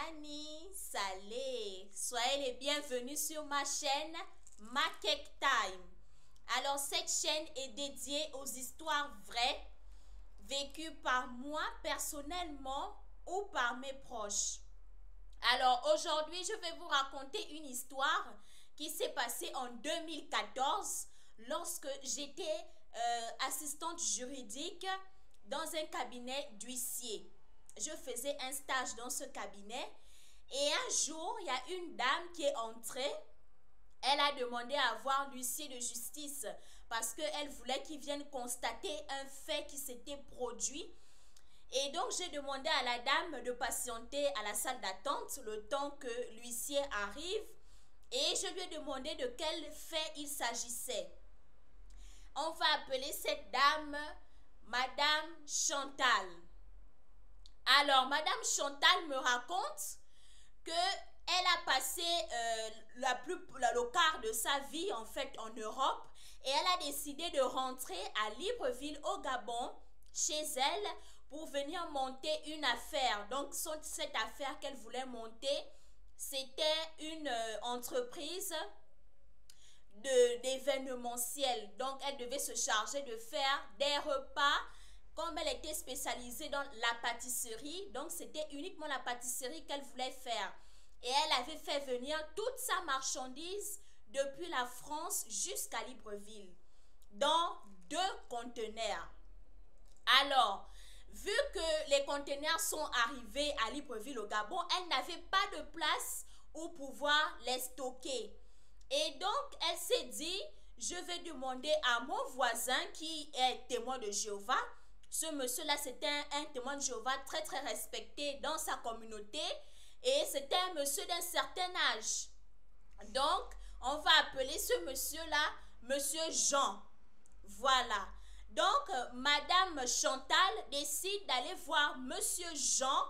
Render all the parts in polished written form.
Nani Salé. Soyez les bienvenus sur ma chaîne Ma Cake Time. Alors cette chaîne est dédiée aux histoires vraies vécues par moi personnellement ou par mes proches. Alors aujourd'hui je vais vous raconter une histoire qui s'est passée en 2014 lorsque j'étais assistante juridique dans un cabinet d'huissier. Je faisais un stage dans ce cabinet et un jour, il y a une dame qui est entrée. Elle a demandé à voir l'huissier de justice parce qu'elle voulait qu'il vienne constater un fait qui s'était produit. Et donc, j'ai demandé à la dame de patienter à la salle d'attente le temps que l'huissier arrive. Et je lui ai demandé de quel fait il s'agissait. On va appeler cette dame Madame Chantal. Alors, Madame Chantal me raconte qu'elle a passé le quart de sa vie en fait en Europe et elle a décidé de rentrer à Libreville au Gabon chez elle pour venir monter une affaire. Donc, cette affaire qu'elle voulait monter, c'était une entreprise d'événementiel. Donc, elle devait se charger de faire des repas. Comme elle était spécialisée dans la pâtisserie, donc c'était uniquement la pâtisserie qu'elle voulait faire. Et elle avait fait venir toute sa marchandise depuis la France jusqu'à Libreville, dans 2 conteneurs. Alors, vu que les conteneurs sont arrivés à Libreville au Gabon, elle n'avait pas de place où pouvoir les stocker. Et donc, elle s'est dit, je vais demander à mon voisin qui est témoin de Jéhovah. Ce monsieur-là, c'était un témoin de Jéhovah très très respecté dans sa communauté et c'était un monsieur d'un certain âge. Donc, on va appeler ce monsieur-là Monsieur Jean. Voilà. Donc, Madame Chantal décide d'aller voir Monsieur Jean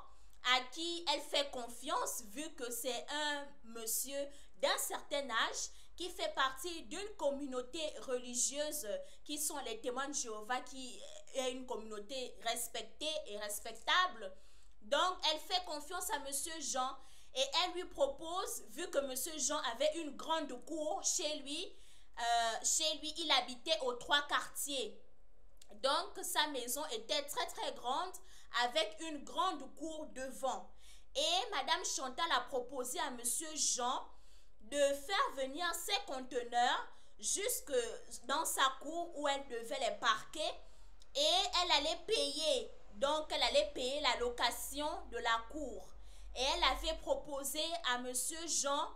à qui elle fait confiance vu que c'est un monsieur d'un certain âge qui fait partie d'une communauté religieuse qui sont les témoins de Jéhovah, qui est une communauté respectée et respectable. Donc, elle fait confiance à Monsieur Jean et elle lui propose, vu que Monsieur Jean avait une grande cour chez lui, il habitait aux 3 quartiers. Donc, sa maison était très très grande avec une grande cour devant. Et Madame Chantal a proposé à Monsieur Jean de faire venir ses conteneurs jusque dans sa cour où elle devait les parquer et elle allait payer. Donc, elle allait payer la location de la cour. Et elle avait proposé à Monsieur Jean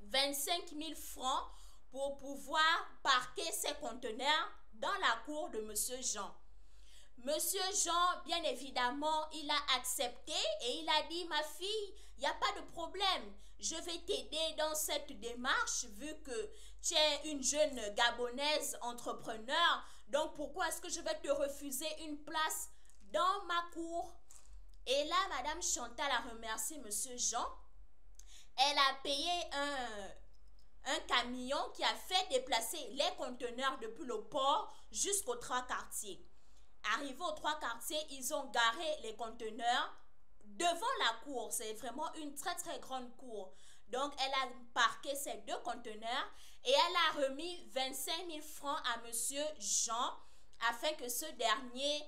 25 000 francs pour pouvoir parquer ses conteneurs dans la cour de Monsieur Jean. Monsieur Jean, bien évidemment, il a accepté et il a dit, ma fille, il n'y a pas de problème. Je vais t'aider dans cette démarche vu que tu es une jeune Gabonaise entrepreneur. Donc, pourquoi est-ce que je vais te refuser une place dans ma cour? Et là, Madame Chantal a remercié Monsieur Jean. Elle a payé un camion qui a fait déplacer les conteneurs depuis le port jusqu'aux 3 quartiers. Arrivés aux 3 quartiers, ils ont garé les conteneurs devant la cour. C'est vraiment une très très grande cour. Donc, elle a parqué ces 2 conteneurs et elle a remis 25 000 francs à Monsieur Jean afin que ce dernier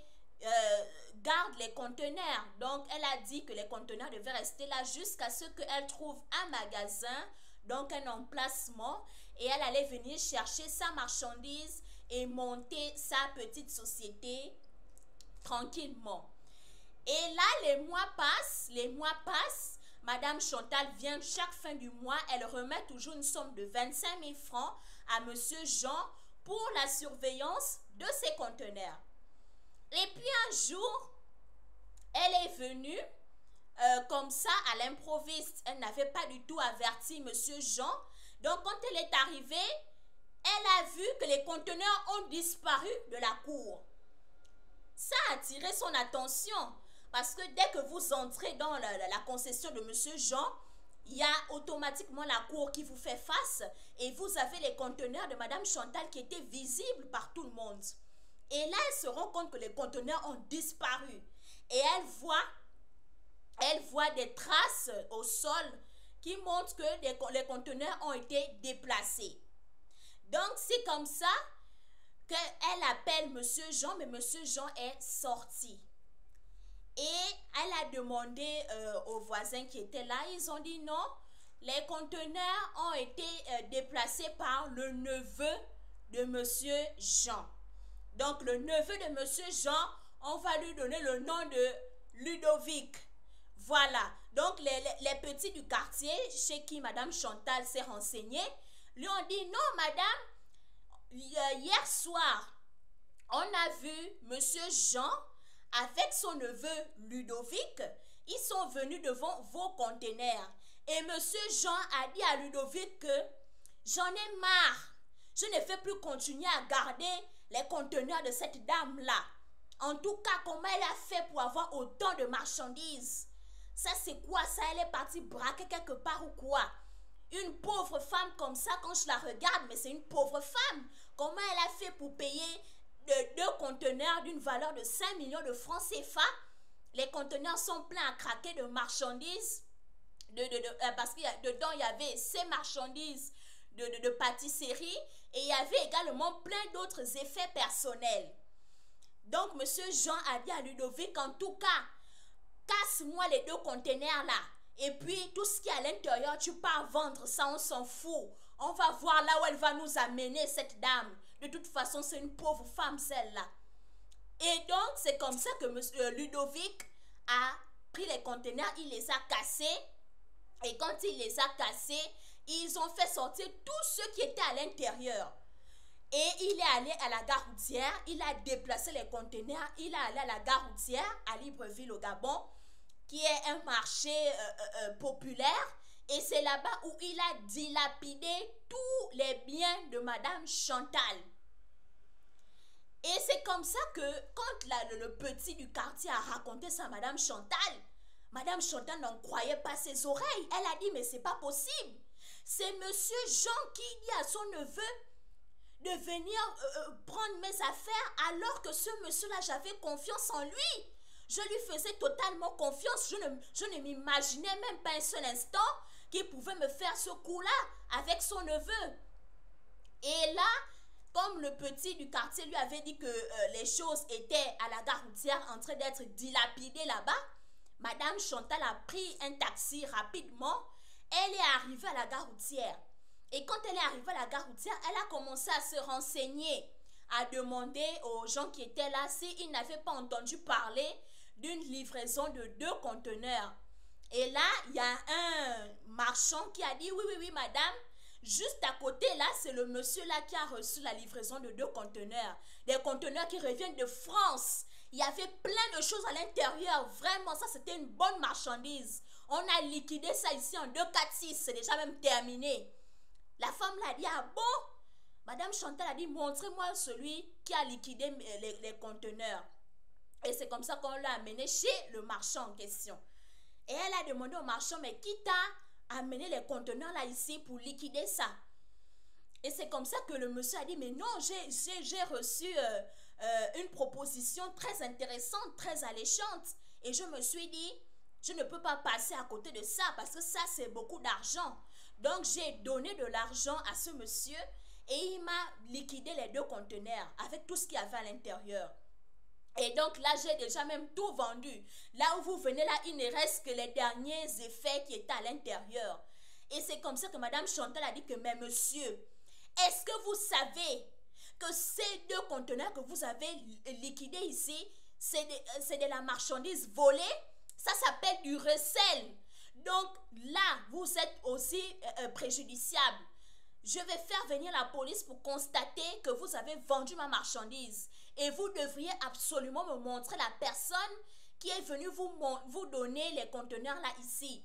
garde les conteneurs. Donc, elle a dit que les conteneurs devaient rester là jusqu'à ce qu'elle trouve un magasin, donc un emplacement, et elle allait venir chercher sa marchandise et monter sa petite société tranquillement. Et là, les mois passent, Madame Chantal vient chaque fin du mois, elle remet toujours une somme de 25 000 francs à Monsieur Jean pour la surveillance de ses conteneurs. Et puis un jour, elle est venue comme ça à l'improviste. Elle n'avait pas du tout averti Monsieur Jean. Donc quand elle est arrivée, elle a vu que les conteneurs ont disparu de la cour. Ça a attiré son attention parce que dès que vous entrez dans la concession de Monsieur Jean, il y a automatiquement la cour qui vous fait face et vous avez les conteneurs de Madame Chantal qui étaient visibles par tout le monde. Et là, elle se rend compte que les conteneurs ont disparu. Et elle voit elle voit des traces au sol qui montrent que les conteneurs ont été déplacés. Donc, c'est comme ça qu'elle appelle Monsieur Jean, mais Monsieur Jean est sorti. Et elle a demandé aux voisins qui étaient là, ils ont dit non, les conteneurs ont été déplacés par le neveu de Monsieur Jean. Donc, le neveu de Monsieur Jean, on va lui donner le nom de Ludovic. Voilà. Donc, les petits du quartier, chez qui Madame Chantal s'est renseignée, lui ont dit, non, madame, hier soir, on a vu Monsieur Jean avec son neveu Ludovic. Ils sont venus devant vos conteneurs. Et Monsieur Jean a dit à Ludovic que j'en ai marre. Je ne vais plus continuer à garder les conteneurs de cette dame-là. En tout cas, comment elle a fait pour avoir autant de marchandises? Ça, c'est quoi ça? Elle est partie braquer quelque part ou quoi? Une pauvre femme comme ça, quand je la regarde, mais c'est une pauvre femme. Comment elle a fait pour payer deux conteneurs d'une valeur de 5 millions de francs CFA? Les conteneurs sont pleins à craquer de marchandises. Parce que dedans, il y avait ces marchandises de pâtisserie et il y avait également plein d'autres effets personnels. Donc, Monsieur Jean a dit à Ludovic, en tout cas, casse-moi les deux conteneurs là. Et puis, tout ce qui est à l'intérieur, tu pars vendre ça, on s'en fout. On va voir là où elle va nous amener, cette dame. De toute façon, c'est une pauvre femme, celle-là. Et donc, c'est comme ça que Monsieur Ludovic a pris les conteneurs, il les a cassés. Et quand il les a cassés, ils ont fait sortir tous ceux qui étaient à l'intérieur. Et il est allé à la gare routière, il a déplacé les conteneurs, il est allé à la gare routière à Libreville au Gabon, qui est un marché populaire. Et c'est là-bas où il a dilapidé tous les biens de Madame Chantal. Et c'est comme ça que quand le petit du quartier a raconté ça à Madame Chantal n'en croyait pas ses oreilles. Elle a dit, mais c'est pas possible. C'est Monsieur Jean qui dit à son neveu de venir prendre mes affaires alors que ce monsieur-là, j'avais confiance en lui. Je lui faisais totalement confiance. Je ne m'imaginais même pas un seul instant qu'il pouvait me faire ce coup-là avec son neveu. Et là, comme le petit du quartier lui avait dit que les choses étaient à la gare routière en train d'être dilapidées là-bas, Madame Chantal a pris un taxi rapidement. Elle est arrivée à la gare routière. Et quand elle est arrivée à la gare routière, elle a commencé à se renseigner, à demander aux gens qui étaient là s'ils n'avaient pas entendu parler d'une livraison de 2 conteneurs. Et là, il y a un marchand qui a dit, oui, madame, juste à côté là, c'est le monsieur là qui a reçu la livraison de 2 conteneurs. Des conteneurs qui reviennent de France. Il y avait plein de choses à l'intérieur. Vraiment, ça c'était une bonne marchandise. On a liquidé ça ici en 246. C'est déjà même terminé. La femme l'a dit, ah bon? Madame Chantal a dit, montrez-moi celui qui a liquidé les conteneurs. Et c'est comme ça qu'on l'a amené chez le marchand en question. Et elle a demandé au marchand, mais qui t'a amené les conteneurs là ici pour liquider ça? Et c'est comme ça que le monsieur a dit, mais non, j'ai reçu une proposition très intéressante, très alléchante. Et je me suis dit, je ne peux pas passer à côté de ça parce que ça, c'est beaucoup d'argent. Donc, j'ai donné de l'argent à ce monsieur et il m'a liquidé les 2 conteneurs avec tout ce qu'il y avait à l'intérieur. Et donc, là, j'ai déjà même tout vendu. Là où vous venez, là, il ne reste que les derniers effets qui étaient à l'intérieur. Et c'est comme ça que Madame Chantal a dit que, mais monsieur, est-ce que vous savez que ces 2 conteneurs que vous avez liquidés ici, c'est de la marchandise volée? Ça s'appelle du recel. Donc là, vous êtes aussi préjudiciable. Je vais faire venir la police pour constater que vous avez vendu ma marchandise. Et vous devriez absolument me montrer la personne qui est venue vous donner les conteneurs là ici.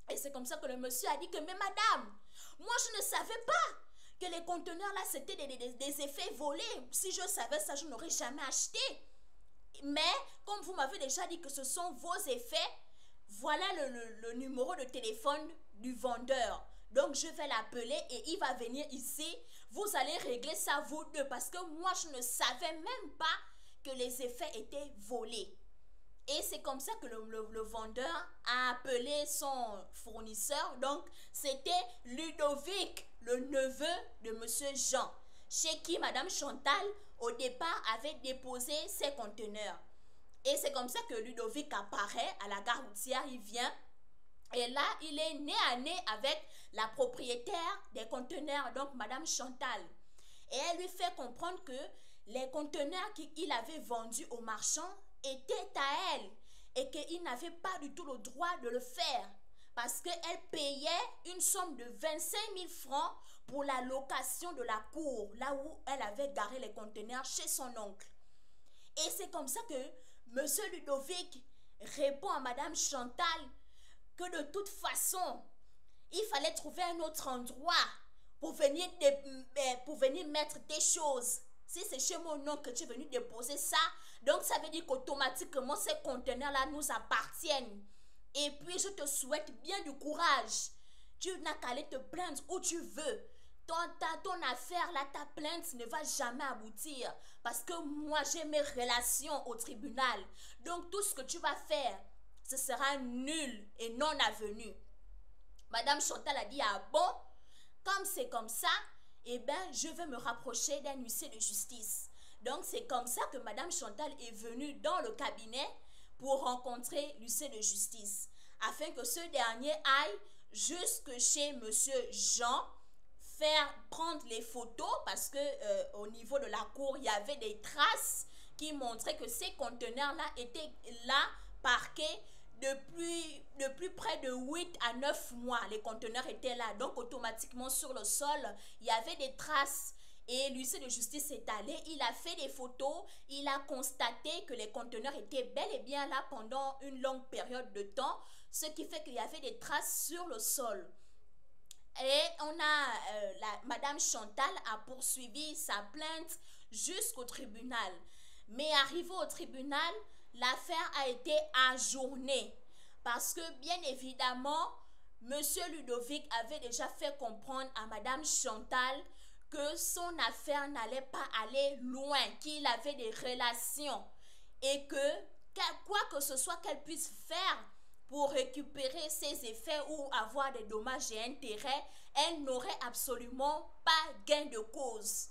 Et c'est comme ça que le monsieur a dit que, mais madame, moi je ne savais pas que les conteneurs là c'était des effets volés. Si je savais ça, je n'aurais jamais acheté. Mais comme vous m'avez déjà dit que ce sont vos effets, voilà le numéro de téléphone du vendeur. Donc je vais l'appeler et il va venir ici. Vous allez régler ça vous deux parce que moi je ne savais même pas que les effets étaient volés. Et c'est comme ça que le vendeur a appelé son fournisseur. Donc, c'était Ludovic, le neveu de Monsieur Jean, chez qui Madame Chantal, au départ, avait déposé ses conteneurs. Et c'est comme ça que Ludovic apparaît à la gare routière, il vient. Et là, il est nez à nez avec la propriétaire des conteneurs, donc Madame Chantal. Et elle lui fait comprendre que les conteneurs qu'il avait vendus aux marchands étaient à elle et qu'il n'avait pas du tout le droit de le faire parce qu'elle payait une somme de 25 000 francs pour la location de la cour, là où elle avait garé les conteneurs chez son oncle. Et c'est comme ça que M. Ludovic répond à Madame Chantal que de toute façon, il fallait trouver un autre endroit pour venir mettre tes choses. Si c'est chez mon oncle que tu es venu déposer ça, donc ça veut dire qu'automatiquement ces conteneurs-là nous appartiennent. Et puis je te souhaite bien du courage. Tu n'as qu'à aller te plaindre où tu veux. Ton affaire là, ta plainte ne va jamais aboutir. Parce que moi j'ai mes relations au tribunal. Donc tout ce que tu vas faire, ce sera nul et non avenu. Madame Chantal a dit, ah bon, comme c'est comme ça, eh bien, je vais me rapprocher d'un huissier de justice. Donc, c'est comme ça que Madame Chantal est venue dans le cabinet pour rencontrer l'huissier de justice, afin que ce dernier aille jusque chez Monsieur Jean, prendre les photos, parce que au niveau de la cour, il y avait des traces qui montraient que ces conteneurs-là étaient là, parqués, depuis près de 8 à 9 mois, les conteneurs étaient là. Donc, automatiquement, sur le sol, il y avait des traces. Et l'huissier de justice est allé, il a fait des photos, il a constaté que les conteneurs étaient bel et bien là pendant une longue période de temps, ce qui fait qu'il y avait des traces sur le sol. Et Madame Chantal a poursuivi sa plainte jusqu'au tribunal. Mais arrivé au tribunal, l'affaire a été ajournée parce que bien évidemment, Monsieur Ludovic avait déjà fait comprendre à Madame Chantal que son affaire n'allait pas aller loin, qu'il avait des relations et que quoi que ce soit qu'elle puisse faire pour récupérer ses effets ou avoir des dommages et intérêts, elle n'aurait absolument pas gain de cause.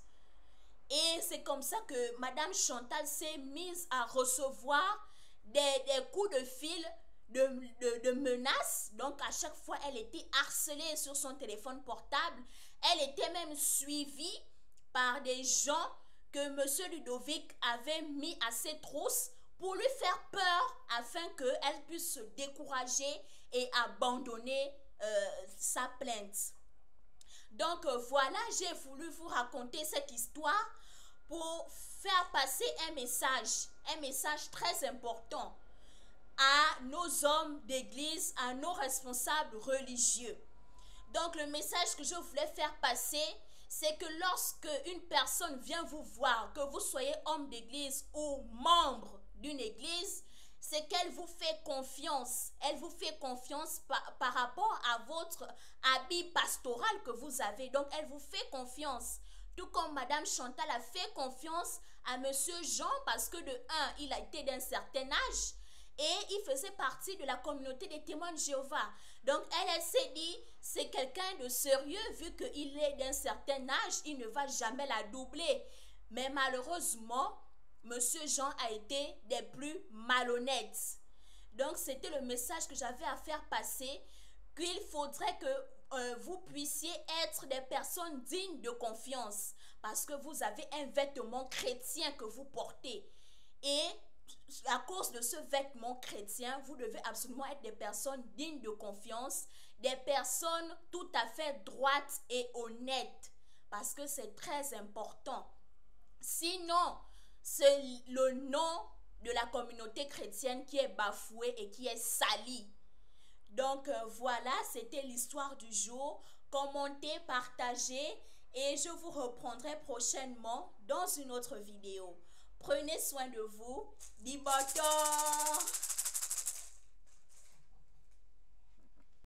Et c'est comme ça que Madame Chantal s'est mise à recevoir des coups de fil de menaces. Donc à chaque fois, elle était harcelée sur son téléphone portable. Elle était même suivie par des gens que M. Ludovic avait mis à ses trousses pour lui faire peur afin qu'elle puisse se décourager et abandonner sa plainte. Donc voilà, j'ai voulu vous raconter cette histoire pour faire passer un message très important à nos hommes d'église, à nos responsables religieux. Donc le message que je voulais faire passer, c'est que lorsque une personne vient vous voir, que vous soyez homme d'église ou membre d'une église, c'est qu'elle vous fait confiance. Elle vous fait confiance par rapport à votre habit pastoral que vous avez. Donc, elle vous fait confiance. Tout comme Madame Chantal a fait confiance à Monsieur Jean parce que de un, il a été d'un certain âge et il faisait partie de la communauté des témoins de Jéhovah. Donc, elle s'est dit, c'est quelqu'un de sérieux vu qu'il est d'un certain âge, il ne va jamais la doubler. Mais malheureusement, Monsieur Jean a été des plus malhonnêtes. Donc, c'était le message que j'avais à faire passer, qu'il faudrait que vous puissiez être des personnes dignes de confiance parce que vous avez un vêtement chrétien que vous portez. Et à cause de ce vêtement chrétien, vous devez absolument être des personnes dignes de confiance, des personnes tout à fait droites et honnêtes parce que c'est très important. Sinon, c'est le nom de la communauté chrétienne qui est bafoué et qui est sali. Donc voilà, c'était l'histoire du jour. Commentez, partagez et je vous reprendrai prochainement dans une autre vidéo. Prenez soin de vous. Diboto!